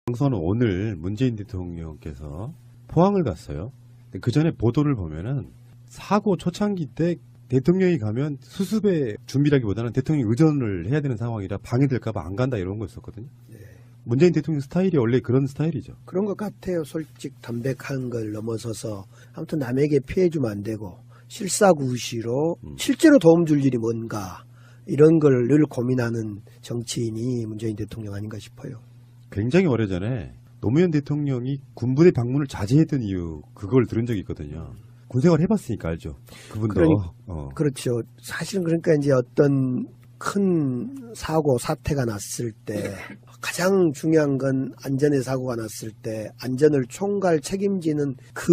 방송은 오늘 문재인 대통령께서 포항을 갔어요. 그 전에 보도를 보면은 사고 초창기 때 대통령이 가면 수습의 준비라기보다는 대통령이 의전을 해야 되는 상황이라 방해될까봐 안 간다 이런 거였었거든요. 네. 문재인 대통령 스타일이 원래 그런 스타일이죠. 그런 것 같아요. 솔직 담백한 걸 넘어서서 아무튼 남에게 피해 주면 안 되고 실사구시로 실제로 도움 줄 일이 뭔가 이런 걸 늘 고민하는 정치인이 문재인 대통령 아닌가 싶어요. 굉장히 오래전에 노무현 대통령이 군부대 방문을 자제했던 이유 그걸 들은 적이 있거든요. 군생활 해봤으니까 알죠. 그분도. 그렇죠. 사실은 그러니까 이제 어떤 큰 사고 사태가 났을 때 가장 중요한 건 안전의 사고가 났을 때 안전을 총괄 책임지는 그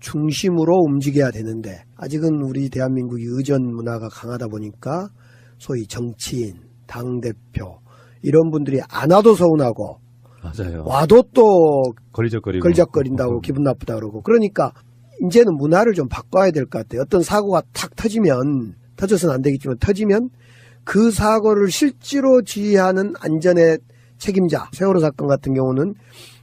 중심으로 움직여야 되는데 아직은 우리 대한민국이 의전 문화가 강하다 보니까 소위 정치인, 당대표 이런 분들이 안 와도 서운하고 맞아요. 와도 또 걸적거린다고 기분 나쁘다 그러고 그러니까 이제는 문화를 좀 바꿔야 될 것 같아요. 어떤 사고가 탁 터지면 터져서는 안 되겠지만 터지면 그 사고를 실제로 지휘하는 안전의 책임자 세월호 사건 같은 경우는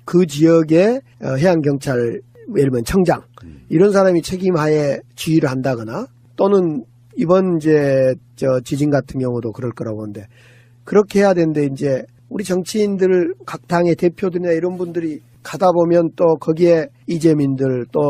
그 지역의 해양경찰 예를 들면 청장 이런 사람이 책임하에 지휘를 한다거나 또는 이번 이제 지진 같은 경우도 그럴 거라고 보는데 그렇게 해야 되는데 이제 우리 정치인들 각 당의 대표들이나 이런 분들이 가다 보면 또 거기에 이재민들 또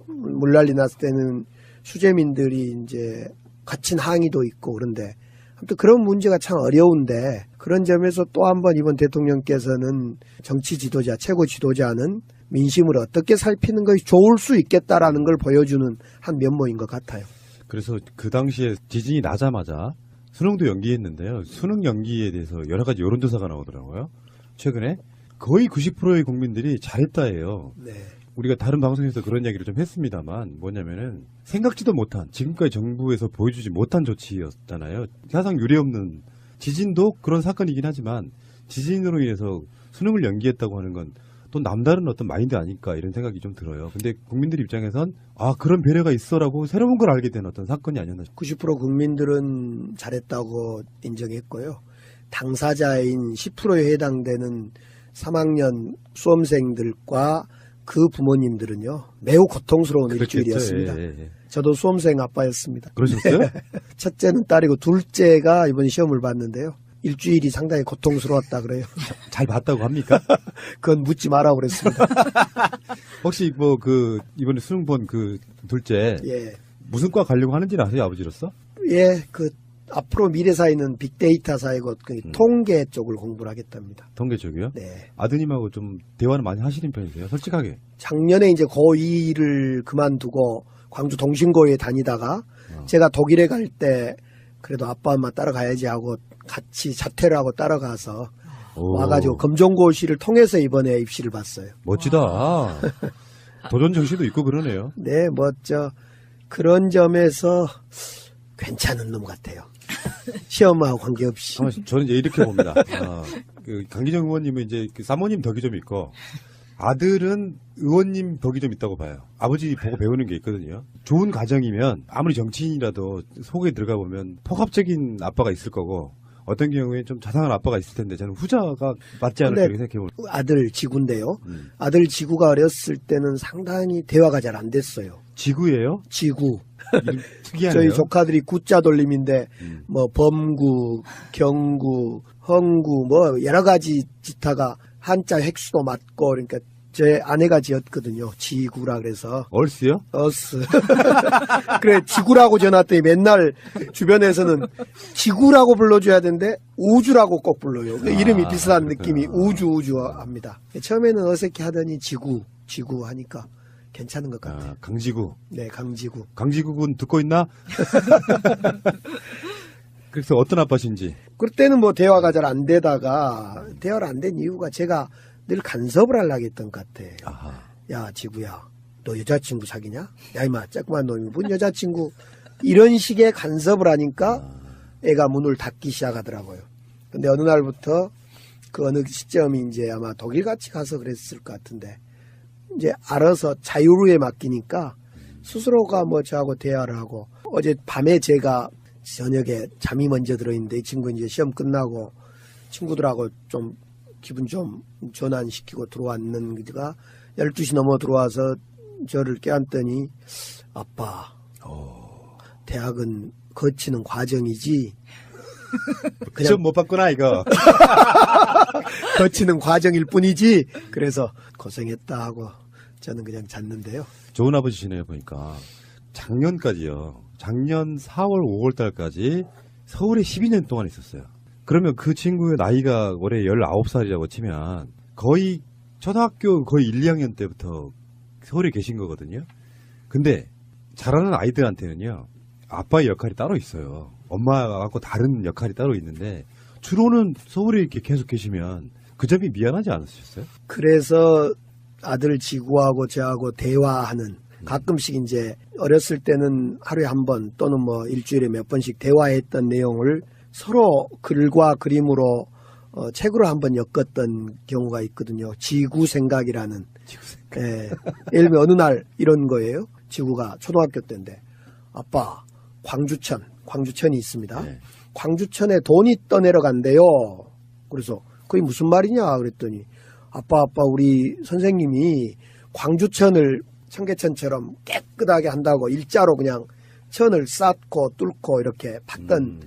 물난리 났을 때는 수재민들이 이제 갇힌 항의도 있고 그런데 아무튼 그런 문제가 참 어려운데 그런 점에서 또 한 번 이번 대통령께서는 정치 지도자, 최고 지도자는 민심을 어떻게 살피는 것이 좋을 수 있겠다라는 걸 보여주는 한 면모인 것 같아요. 그래서 그 당시에 지진이 나자마자 수능도 연기했는데요. 수능 연기에 대해서 여러 가지 여론조사가 나오더라고요. 최근에 거의 90%의 국민들이 잘했다예요. 네. 우리가 다른 방송에서 그런 이야기를 좀 했습니다만 뭐냐면은 생각지도 못한 지금까지 정부에서 보여주지 못한 조치였잖아요. 사상 유례없는 지진도 그런 사건이긴 하지만 지진으로 인해서 수능을 연기했다고 하는 건 또 남다른 어떤 마인드 아닐까 이런 생각이 좀 들어요. 근데 국민들 입장에선 아 그런 배려가 있어라고 새로운 걸 알게 된 어떤 사건이 아니었나 싶어요. 90% 국민들은 잘했다고 인정했고요. 당사자인 10%에 해당되는 3학년 수험생들과 그 부모님들은요. 매우 고통스러운 그렇겠죠. 일주일이었습니다. 예. 저도 수험생 아빠였습니다. 그러셨어요? 첫째는 딸이고 둘째가 이번 시험을 봤는데요. 일주일이 상당히 고통스러웠다 그래요. 잘 봤다고 합니까? 그건 묻지 마라 그랬습니다. 혹시 뭐 그 이번에 수능 본 그 둘째 예. 무슨 과 가려고 하는지는 아세요, 아버지로서? 예, 그 앞으로 미래 사회는 빅데이터 사회고 통계 쪽을 공부를 하겠답니다. 통계 쪽이요? 네. 아드님하고 좀 대화를 많이 하시는 편이세요? 솔직하게. 작년에 이제 고2를 그만두고 광주 동신고에 다니다가 제가 독일에 갈 때 그래도 아빠 엄마 따라가야지 하고 같이 자퇴를 하고 따라가서 와가지고 검정고시를 통해서 이번에 입시를 봤어요. 멋지다. 도전 정신도 있고 그러네요. 네, 그런 점에서 괜찮은 놈 같아요. 시험하고 관계없이. 저는 이제 이렇게 봅니다. 그 강기정 의원님은 이제 그 사모님 덕이 좀 있고 아들은 의원님 덕이 좀 있다고 봐요. 아버지 보고 배우는 게 있거든요. 좋은 가정이면 아무리 정치인이라도 속에 들어가 보면 폭압적인 아빠가 있을 거고 어떤 경우에 좀 자상한 아빠가 있을 텐데 저는 후자가 맞지 않을까 이렇게 생각해봅니다. 아들 지구인데요. 아들 지구가 어렸을 때는 상당히 대화가 잘 안 됐어요. 지구예요? 지구. 특이하네요. 저희 조카들이 구자 돌림인데 뭐 범구, 경구, 헝구 뭐 여러 가지 짓다가 한자 획수도 맞고 그러니까 제 아내가 지었거든요. 지구라 그래서. 얼스요? 얼스. 그래 지구라고 지어놨더니 맨날 주변에서는 지구라고 불러줘야 되는데 우주라고 꼭 불러요. 이름이 비슷한 느낌이 우주 합니다. 처음에는 어색해 하더니 지구 하니까 괜찮은 것 같아요. 강지구. 네, 강지구. 강지구군 듣고 있나? 그래서 어떤 아빠신지. 그때는 뭐 대화가 잘 안 되다가 대화를 안 된 이유가 제가 늘 간섭을 하려고 했던 것 같아. 아하. 야 지구야 너 여자친구 사귀냐? 야 이마 쬐끄만 놈이 뭔 여자친구 이런 식의 간섭을 하니까 애가 문을 닫기 시작하더라고요. 근데 어느 날부터 그 어느 시점이 이제 아마 독일 같이 가서 그랬을 것 같은데 이제 알아서 자유로에 맡기니까 스스로가 뭐 저하고 대화를 하고 어제 밤에 제가 저녁에 잠이 먼저 들어있는데 이 친구 이제 시험 끝나고 친구들하고 좀 기분 좀 전환시키고 들어왔는 그가 12시 넘어 들어와서 저를 깨안더니 아빠 대학은 거치는 과정이지 그냥 시험 못 봤구나 이거. 거치는 과정일 뿐이지 그래서 고생했다 하고 저는 그냥 잤는데요. 좋은 아버지시네요 보니까. 작년까지요. 작년 4월 5월 달까지 서울에 12년 동안 있었어요. 그러면 그 친구의 나이가 올해 19살이라고 치면 거의 초등학교 거의 1, 2학년 때부터 서울에 계신 거거든요. 근데 자라는 아이들한테는요. 아빠의 역할이 따로 있어요. 엄마가 갖고 다른 역할이 따로 있는데 주로는 서울에 이렇게 계속 계시면 그 점이 미안하지 않으셨어요? 그래서 아들 지구하고 저하고 대화하는 가끔씩 이제 어렸을 때는 하루에 한 번 또는 뭐 일주일에 몇 번씩 대화했던 내용을 서로 글과 그림으로 책으로 한번 엮었던 경우가 있거든요. 지구 생각이라는. 예, 예를 들면 어느 날 이런 거예요. 지구가 초등학교 때인데 아빠 광주천이 있습니다. 네. 광주천에 돈이 떠내려간대요. 그래서 그게 무슨 말이냐 그랬더니 아빠 우리 선생님이 광주천을 청계천처럼 깨끗하게 한다고 일자로 그냥 천을 쌓고 뚫고 이렇게 팠던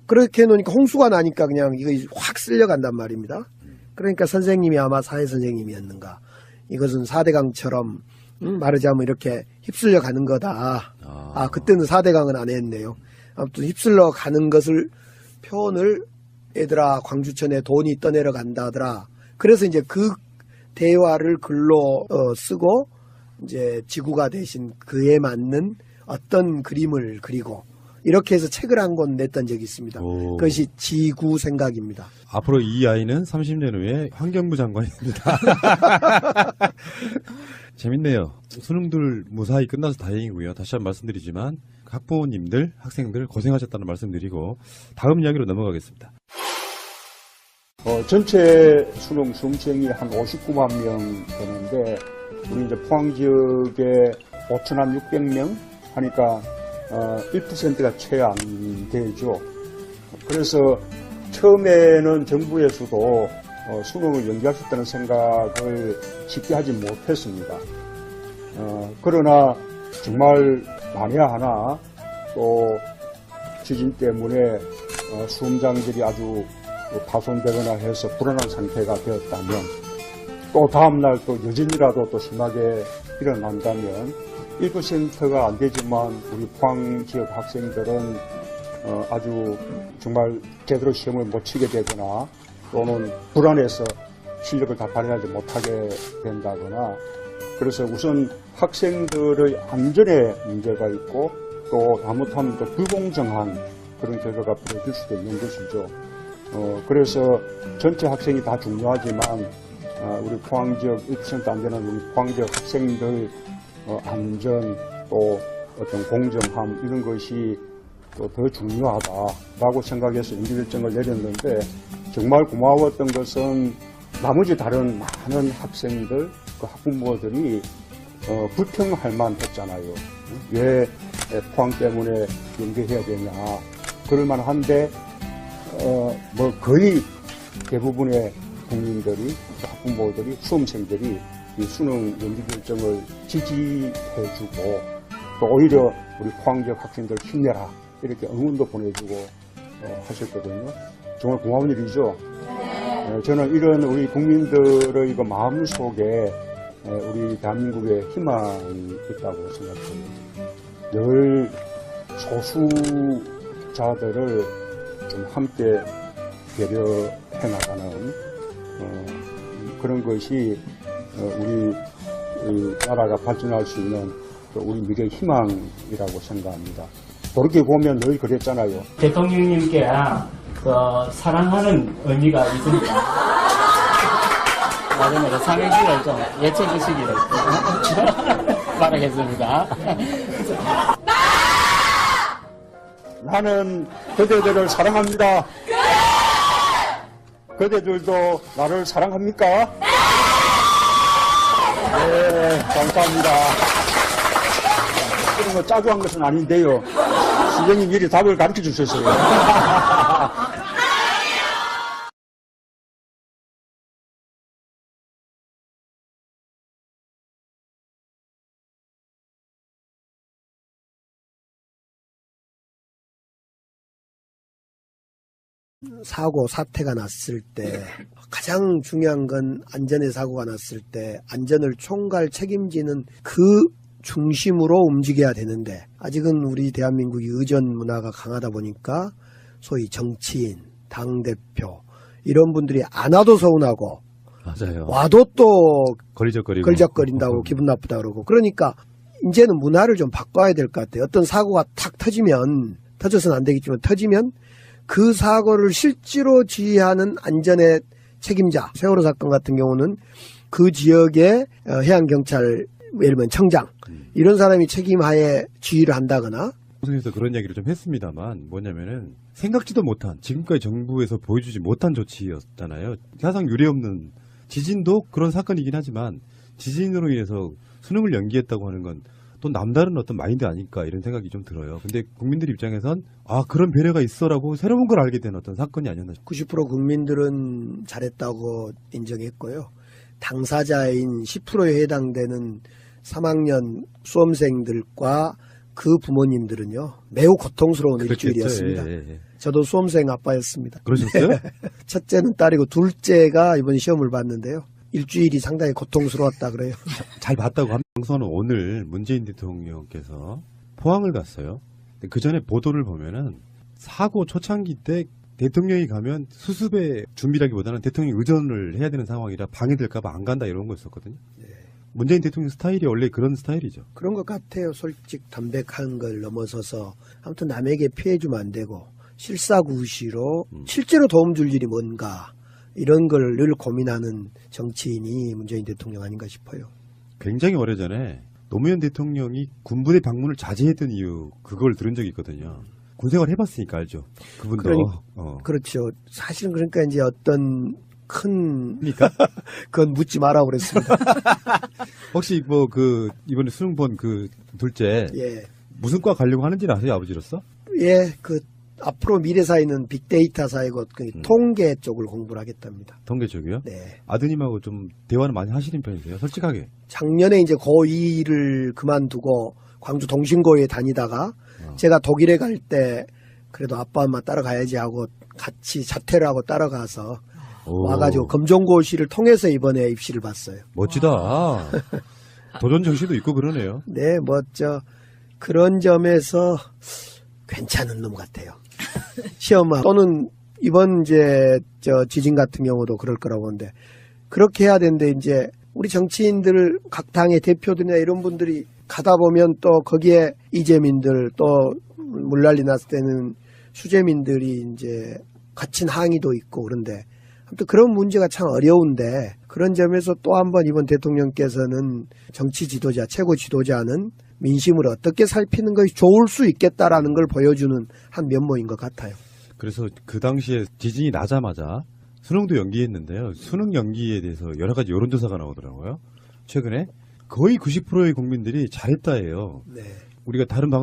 그렇게 해놓으니까 홍수가 나니까 그냥 이거 확 쓸려간단 말입니다. 그러니까 선생님이 아마 사회 선생님이었는가 이것은 4대강처럼 말하자면 이렇게 휩쓸려 가는 거다. 그때는 4대강은 안 했네요. 아무튼 휩쓸려 가는 것을 표현을 얘들아 광주천에 돈이 떠내려간다더라. 그래서 이제 그 대화를 글로 쓰고 이제 지구가 대신 그에 맞는 어떤 그림을 그리고 이렇게 해서 책을 한 권 냈던 적이 있습니다. 그것이 지구 생각입니다. 앞으로 이 아이는 30년 후에 환경부 장관이 됩니다. 재밌네요. 수능들 무사히 끝나서 다행이고요. 다시 한번 말씀드리지만 학부모님들, 학생들 고생하셨다는 말씀드리고 다음 이야기로 넘어가겠습니다. 전체 수능 수험생이 한 59만 명 되는데 우리 이제 포항 지역에 5,600명 하니까 1%가 채 안 되죠. 그래서 처음에는 정부에서도 수능을 연기할 수 있다는 생각을 쉽게 하지 못했습니다. 그러나 정말 만에 하나 또 지진 때문에 수험장들이 아주 파손되거나 해서 불안한 상태가 되었다면 또 다음날 또 여진이라도 또 심하게 일어난다면 1%가 안 되지만 우리 포항 지역 학생들은 아주 정말 제대로 시험을 못 치게 되거나 또는 불안해서 실력을 다 발휘하지 못하게 된다거나 그래서 우선 학생들의 안전에 문제가 있고 또 잘못하면 또 불공정한 그런 결과가 벌어질 수도 있는 것이죠. 그래서 전체 학생이 다 중요하지만 우리 포항 지역 1% 안 되는 우리 포항 지역 학생들 안전 또 어떤 공정함 이런 것이 또 더 중요하다라고 생각해서 임기 결정을 내렸는데 정말 고마웠던 것은 나머지 다른 많은 학생들 그 학부모들이 불평할 만했잖아요. 왜 포항 때문에 연기해야 되냐 그럴 만한데 뭐 거의 대부분의 국민들이 학부모들이 수험생들이 이 수능 연기 결정을 지지해주고 또 오히려 우리 포항 지역 학생들 힘내라 이렇게 응원도 보내주고 하셨거든요. 정말 고마운 일이죠. 저는 이런 우리 국민들의 그 마음 속에 우리 대한민국의 희망이 있다고 생각합니다. 늘 소수자들을 좀 함께 배려해 나가는 그런 것이 우리 나라가 발전할 수 있는 우리 미래의 희망이라고 생각합니다. 돌이켜 보면 늘 그랬잖아요. 대통령님께 사랑하는 의미가 있습니다. 나중에 삼행시를 좀 외쳐주시기를 바라겠습니다. 나는 그대들을 사랑합니다. 그대들도 나를 사랑합니까? 네, 감사합니다. 그런 거 짜고 한 것은 아닌데요. 선생님 미리 답을 가르쳐 주셨어요. 사고, 사태가 났을 때 가장 중요한 건 안전의 사고가 났을 때 안전을 총괄 책임지는 그 중심으로 움직여야 되는데 아직은 우리 대한민국이 의전 문화가 강하다 보니까 소위 정치인, 당대표 이런 분들이 안 와도 서운하고 맞아요. 와도 또 걸적거린다고 기분 나쁘다 그러고 그러니까 이제는 문화를 좀 바꿔야 될 것 같아요. 어떤 사고가 탁 터지면 터져서는 안 되겠지만 터지면 그 사고를 실제로 지휘하는 안전의 책임자 세월호 사건 같은 경우는 그 지역의 해양경찰 예를 들면 청장 이런 사람이 책임하에 지휘를 한다거나 방송에서 그런 이야기를 좀 했습니다만 뭐냐면은 생각지도 못한 지금까지 정부에서 보여주지 못한 조치였잖아요. 사상 유례없는 지진도 그런 사건이긴 하지만 지진으로 인해서 수능을 연기했다고 하는 건 또 남다른 어떤 마인드 아닐까 이런 생각이 좀 들어요. 근데 국민들 입장에선 아 그런 배려가 있어라고 새로운 걸 알게 된 어떤 사건이 아니었나 싶어요. 90% 국민들은 잘했다고 인정했고요. 당사자인 10%에 해당되는 3학년 수험생들과 그 부모님들은요. 매우 고통스러운 일주일이었습니다. 예. 저도 수험생 아빠였습니다. 그러셨어요? 첫째는 딸이고 둘째가 이번 시험을 봤는데요. 일주일이 상당히 고통스러웠다 그래요. 잘 봤다고 합니다. 방송은 오늘 문재인 대통령께서 포항을 갔어요. 그 전에 보도를 보면은 사고 초창기 때 대통령이 가면 수습의 준비라기보다는 대통령이 의전을 해야 되는 상황이라 방해될까봐 안 간다 이런 거였었거든요. 문재인 대통령 스타일이 원래 그런 스타일이죠. 그런 것 같아요. 솔직 담백한 걸 넘어서서 아무튼 남에게 피해 주면 안 되고 실사구시로 실제로 도움 줄 일이 뭔가 이런 걸 늘 고민하는 정치인이 문재인 대통령 아닌가 싶어요. 굉장히 오래전에 노무현 대통령이 군부대 방문을 자제했던 이유 그걸 들은 적이 있거든요. 군생활 해봤으니까 알죠. 그분도. 그렇죠. 사실은 그러니까 이제 어떤 큰 그러니까 그건 묻지 마라고 그랬습니다. 혹시 뭐 그 이번에 수능 본 그 둘째 예. 무슨 과 가려고 하는지는 아세요, 아버지로서? 예, 그 앞으로 미래 사회는 빅데이터 사회고 그 통계 쪽을 공부를 하겠답니다. 통계 쪽이요? 네. 아드님하고 좀 대화를 많이 하시는 편이세요? 솔직하게. 작년에 이제 고2를 그만두고 광주 동신고에 다니다가 제가 독일에 갈 때 그래도 아빠 엄마 따라가야지 하고 같이 자퇴를 하고 따라가서 오. 와가지고 검정고시를 통해서 이번에 입시를 봤어요. 멋지다. 도전 정신도 있고 그러네요. 네, 멋져. 그런 점에서 괜찮은 놈 같아요. 시험하 또는 이번 이제 지진 같은 경우도 그럴 거라고 보는데 그렇게 해야 되는데 이제 우리 정치인들 각 당의 대표들이나 이런 분들이 가다 보면 또 거기에 이재민들 또 물난리 났을 때는 수재민들이 이제 갇힌 항의도 있고 그런데 아무튼 그런 문제가 참 어려운데 그런 점에서 또 한 번 이번 대통령께서는 정치 지도자, 최고 지도자는 민심을 어떻게 살피는 것이 좋을 수 있겠다라는 걸 보여주는 한 면모인 것 같아요. 그래서 그 당시에 지진이 나자마자 수능도 연기했는데요. 수능 연기에 대해서 여러 가지 여론조사가 나오더라고요. 최근에 거의 90%의 국민들이 잘했다예요. 네. 우리가 다른